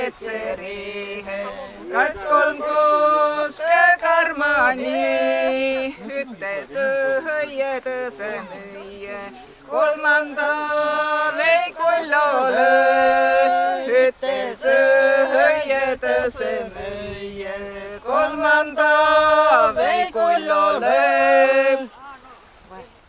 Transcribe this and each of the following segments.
Petserihe. Kats kolm koske karmani, ütles õie tõse müüe. Kolmanda veikullole, ütles õie tõse müüe. Kolmanda veikullole.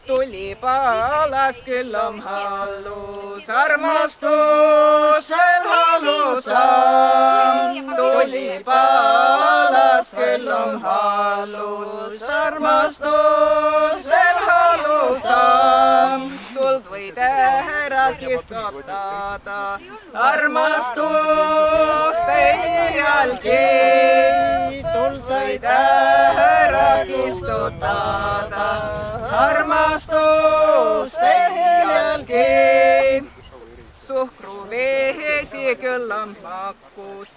Tuli palas küll on hallus, armastusel hallusam. Tuli palas küll on hallus, armastusel hallusam. Tuld võid ära kistotada, armastust ei jalgi. Tuld võid ära kistotada, armastust ei jalgi. Suhkruveesi küll on pakkus,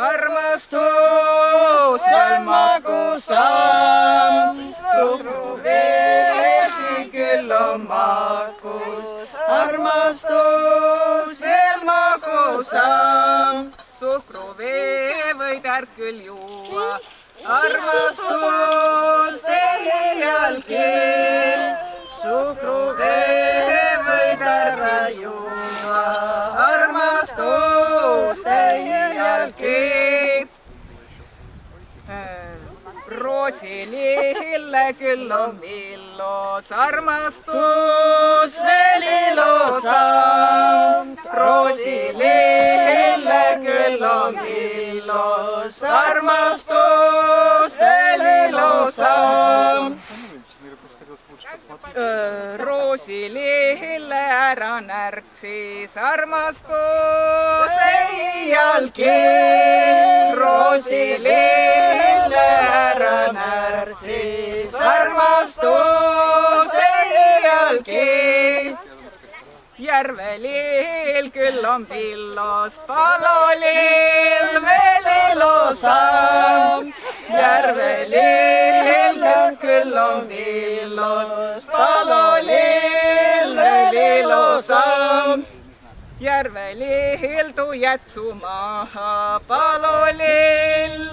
armastusel magusam. Suhkruveesi küll on pakkus, armastusel magusam. Suhkruvee võid ärkül juua, armastust ei jalgi. Suhkruvee võid ära juua, armastust ei jalgi. Roosilille küll on illos, armastus veel ilosam. Roosilille küll on illos, armastus veel ilosam. Roosilille ära närtsis, armastus ei jalgi. Roosilille ära närtsis, armastus ei jalgi. Järvelill küll on pillos, palolill veel ilosam. Järvelill küll on pillos, palolill veel ilosam. Järvelill tuu jätsu maha, palolill